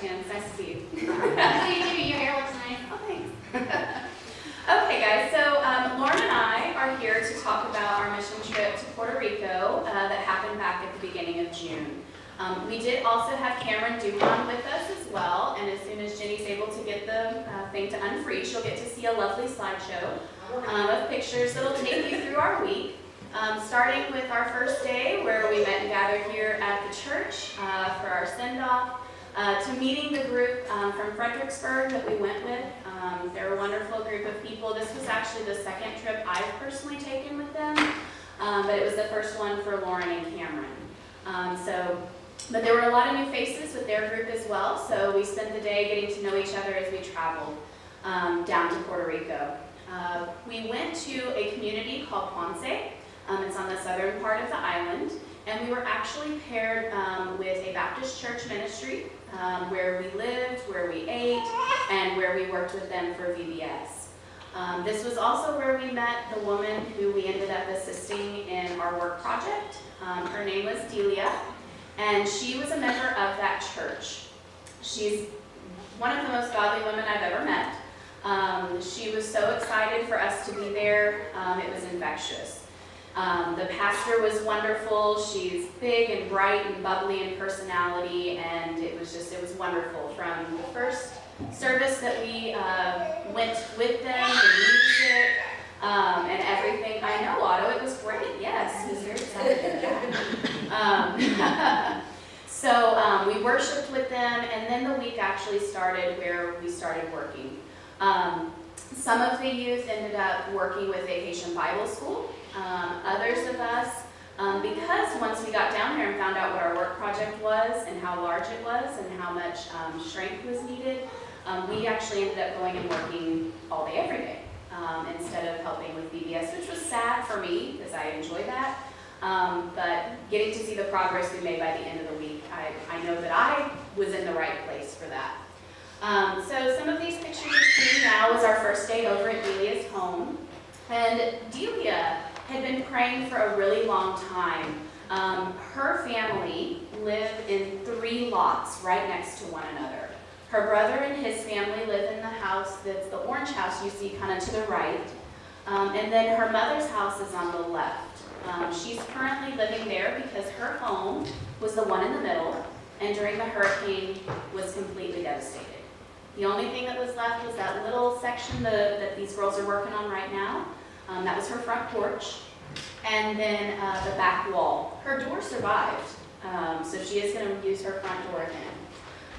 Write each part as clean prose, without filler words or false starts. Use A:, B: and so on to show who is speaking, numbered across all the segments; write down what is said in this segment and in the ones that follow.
A: chance. Nice to see you.
B: How you doing? Your hair looks nice.
A: Oh, thanks. Okay, guys, so Lauren and I are here to talk about our mission trip to Puerto Rico that happened back at the beginning of June. We did also have Cameron Dupont with us as well, and as soon as Jenny's able to get the thing to unfreeze, she'll get to see a lovely slideshow of pictures that'll take you through our week. Starting with our first day where we met and gathered here at the church for our send-off, to meeting the group from Fredericksburg that we went with. They're a wonderful group of people. This was actually the second trip I've personally taken with them, but it was the first one for Lauren and Cameron. But there were a lot of new faces with their group as well, so we spent the day getting to know each other as we traveled down to Puerto Rico. We went to a community called Ponce. It's on the southern part of the island, and we were actually paired with a Baptist church ministry where we lived, where we ate, and where we worked with them for VBS. This was also where we met the woman who we ended up assisting in our work project. Her name was Delia, and she was a member of that church. She's one of the most godly women I've ever met. She was so excited for us to be there, it was infectious. The pastor was wonderful. She's big and bright and bubbly in personality, and it was wonderful. From the first service that we went with them, the music, and everything. I know, Otto, it was great. Yes, he was very excited about that. So we worshiped with them, and then the week actually started where we started working. Some of the youth ended up working with Vacation Bible School. Others of us, because once we got down there and found out what our work project was and how large it was and how much strength was needed, we actually ended up going and working all day, every day, instead of helping with VBS, which was sad for me because I enjoy that. But getting to see the progress we made by the end of the week, I know that I was in the right place for that. So some of these pictures you see now was our first day over at Delia's home. And Delia had been praying for a really long time. Her family lived in 3 lots right next to one another. Her brother and his family live in the house that's the orange house you see kind of to the right. And then her mother's house is on the left. She's currently living there because her home was the one in the middle, and during the hurricane was completely devastated. The only thing that was left was that little section that these girls are working on right now. That was her front porch. And then the back wall. Her door survived, so she is going to use her front door again.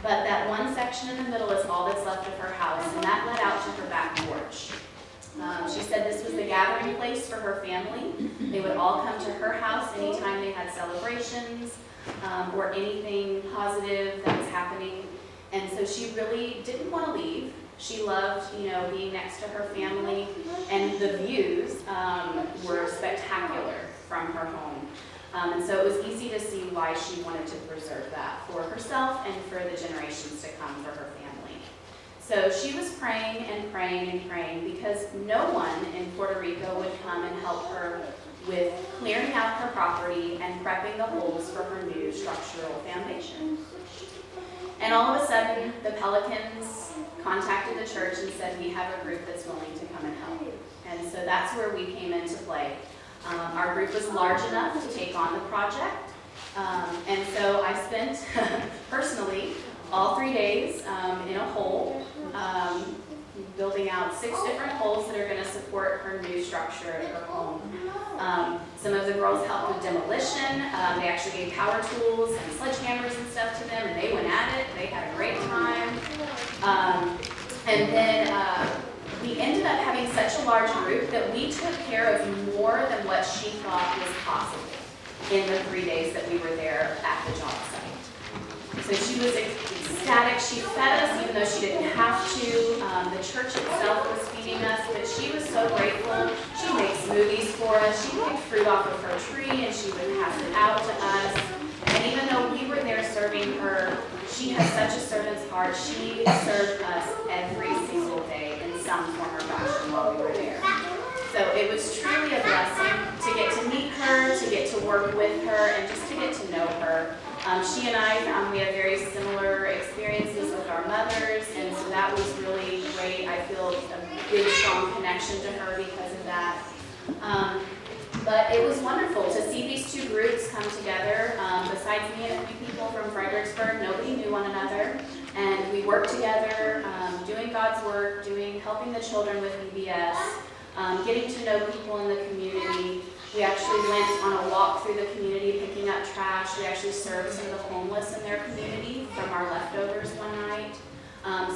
A: But that one section in the middle is all that's left of her house, and that led out to her back porch. She said this was the gathering place for her family. They would all come to her house anytime they had celebrations or anything positive that was happening. And so she really didn't want to leave. She loved, being next to her family, and the views were spectacular from her home. And so it was easy to see why she wanted to preserve that for herself and for the generations to come for her family. So she was praying and praying and praying because no one in Puerto Rico would come and help her with clearing out her property and prepping the holes for her new structural foundation. And all of a sudden, the Pelicans contacted the church and said, we have a group that's willing to come and help. And so that's where we came into play. Our group was large enough to take on the project. And so I spent, personally, all 3 days in a hole, building out 6 different holes that are going to support her new structure at her home. Some of the girls helped with demolition. They actually gave power tools and sledgehammers and stuff to them, and they went at it. They had a great time. And then we ended up having such a large group that we took care of more than what she thought was possible in the 3 days that we were there at the job site. So she was ecstatic. She fed us even though she didn't have to. The church itself was feeding us, but she was so grateful. She made smoothies for us. She picked fruit off of her tree and she would pass it out to us. And even though we were there serving her, she has such a servant's heart. She served us every single day in some form or fashion while we were there. So it was truly a blessing to get to meet her, to get to work with her, and just to get to know her. She and I, we have very similar experiences with connection to her because of that. But it was wonderful to see these two groups come together. Besides me and a few people from Fredericksburg, nobody knew one another. And we worked together, doing God's work, helping the children with VBS, getting to know people in the community. We actually went on a walk through the community picking up trash. We actually served some of the homeless in their community from our leftovers one night.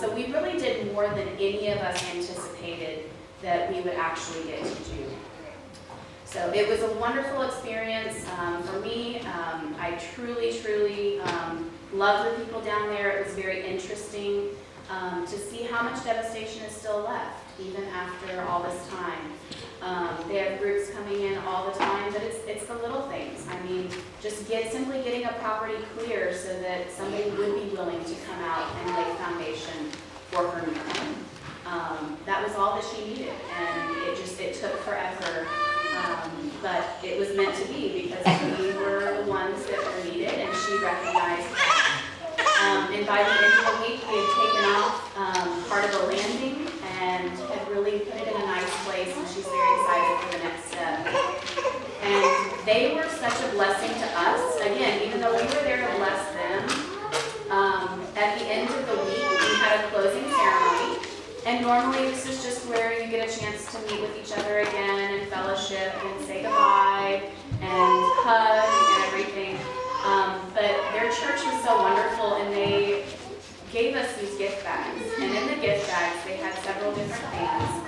A: So we really did more than any of us anticipated that we would actually get to do. So it was a wonderful experience for me. I truly loved the people down there. It was very interesting to see how much devastation is still left, even after all this time. They have groups coming in all the time, but it's the little things. I mean, just simply getting a property clear so that somebody would be willing to come out and lay foundation for her new home. That was all that she needed, and it took forever. But it was meant to be because we were the ones that were needed, and she recognized that. And by the end of the week, we had taken off part of the landing and had really put it in a nice place, and she's very excited for the next step. And they were such a blessing to us. Again, even though we were there to bless them, at the end of the week, we had a closing ceremony. And normally this is just where you get a chance to meet with each other again and fellowship and say goodbye and hug and everything. But their church was so wonderful, and they gave us these gift bags. And in the gift bags, they had several different things.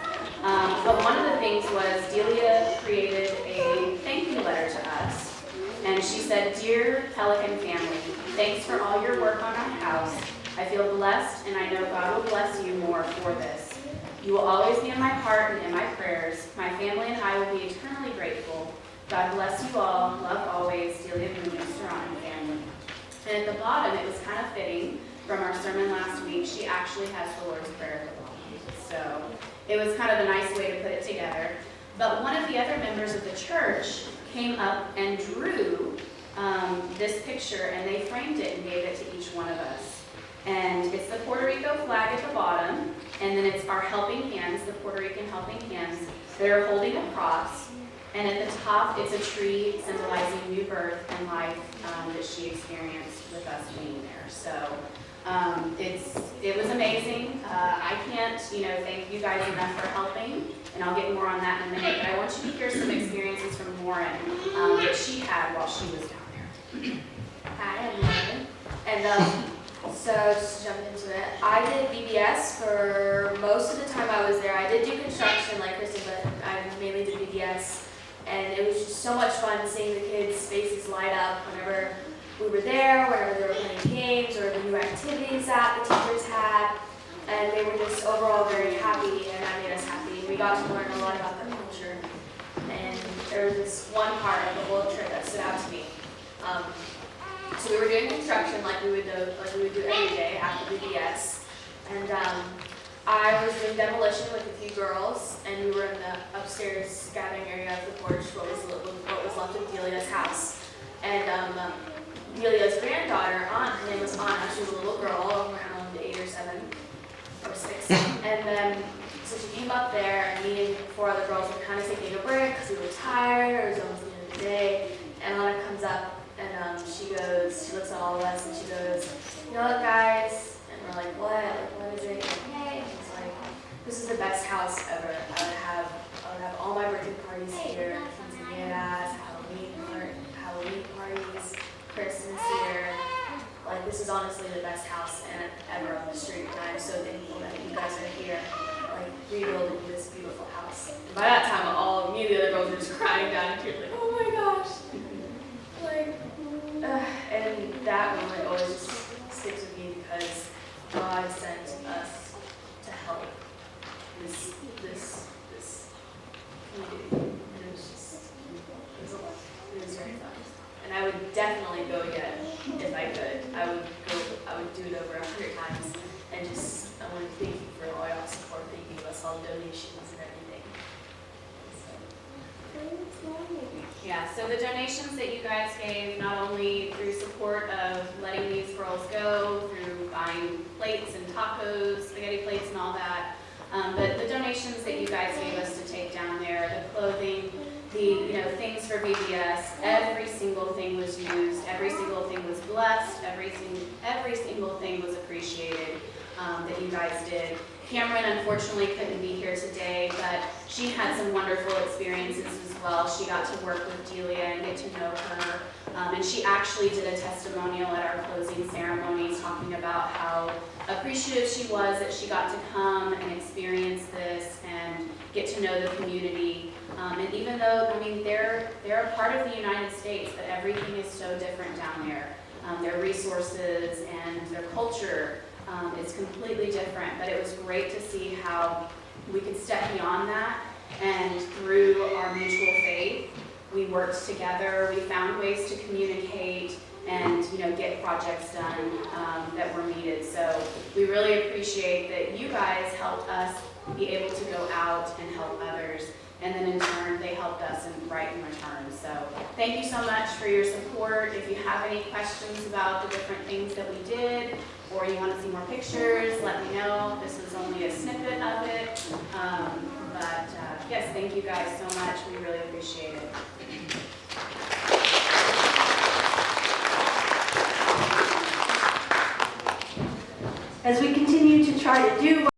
A: But one of the things was Delia created a thank you letter to us. And she said, "Dear Pelican family, thanks for all your work on our house. I feel blessed, and I know God will bless you more for this. You will always be in my heart and in my prayers. My family and I will be eternally grateful. God bless you all. Love always, Delia Munoz, surrounding family." And at the bottom, it was kind of fitting from our sermon last week. She actually has the Lord's Prayer at the bottom. So it was kind of a nice way to put it together. But one of the other members of the church came up and drew this picture, and they framed it and gave it to each one of us. And it's the Puerto Rico flag at the bottom, and then it's our helping hands, the Puerto Rican helping hands, that are holding a cross. And at the top, it's a tree symbolizing new birth and life that she experienced with us being there. So it was amazing. I can't, thank you guys enough for helping, and I'll get more on that in a minute. But I want you to hear some experiences from Lauren that she had while she was down there.
B: Hi, I'm Lauren. And so just to jump into it, I did VBS for most of the time I was there. I did do construction like Kristen, but I mainly did VBS. And it was just so much fun seeing the kids' faces light up whenever we were there, whenever they were playing games or the new activities that the teachers had. And they were just overall very happy, and that made us happy. We got to learn a lot about their culture. And there was this one part of the whole trip that stood out to me. So we were doing construction like we would do every day after VBS. And I was doing demolition with a few girls, and we were in the upstairs gathering area of the porch, what was left of Delia's house. And Delia's granddaughter, her name was Anna, she was a little girl, around 8 or 7 or 6. And then, so she came up there, and me and 4 other girls were kind of taking a break because we were tired, it was almost the end of the day. And Anna comes up, and she looks at all of us, and she goes, "You know what, guys?" And we're like, "What? Like, what is it?" And, "Hey." And it's like, "This is the best house ever. I would have all my birthday parties here, quinceañeras, Halloween parties, Christmas here. Like, this is honestly the best house ever on the street. And I'm so thankful that you guys are here, like, rebuilding this beautiful house." And by that time, me and the other girls were just crying down tears, like, "Oh my gosh." And that moment always just sticks with me because God sent us to help this community. And it was a lot. It was very fun. And I would definitely go again if I could. I would do it over 100 times. And I want to thank you for all your support that you gave us, all the donations and everything.
A: Yeah, so the donations that you guys gave, not only through support of letting these girls go, through buying plates and tacos, spaghetti plates and all that, but the donations donations that you guys gave us to take down there, the clothing, the things for VBS, every single thing was used, every single thing was blessed, every single thing was appreciated that you guys did. Cameron unfortunately couldn't be here today, but she had some wonderful experiences as well. She got to work with Delia and get to know her. And she actually did a testimonial at our closing ceremony talking about how appreciative she was that she got to come and experience this and get to know the community. And even though, they're a part of the United States, but everything is so different down there. Their resources and their culture is completely different, but it was great to see how we could step beyond that, and through our mutual faith, we worked together, we found ways to communicate and get projects done that were needed. So we really appreciate that you guys helped us be able to go out and help others, and then in turn they helped us in return. So thank you so much for your support. If you have any questions about the different things that we did, or you want to see more pictures, let me know. This was only a snippet of it. Yes, thank you guys so much. We really appreciate it.
C: As we continue to try to do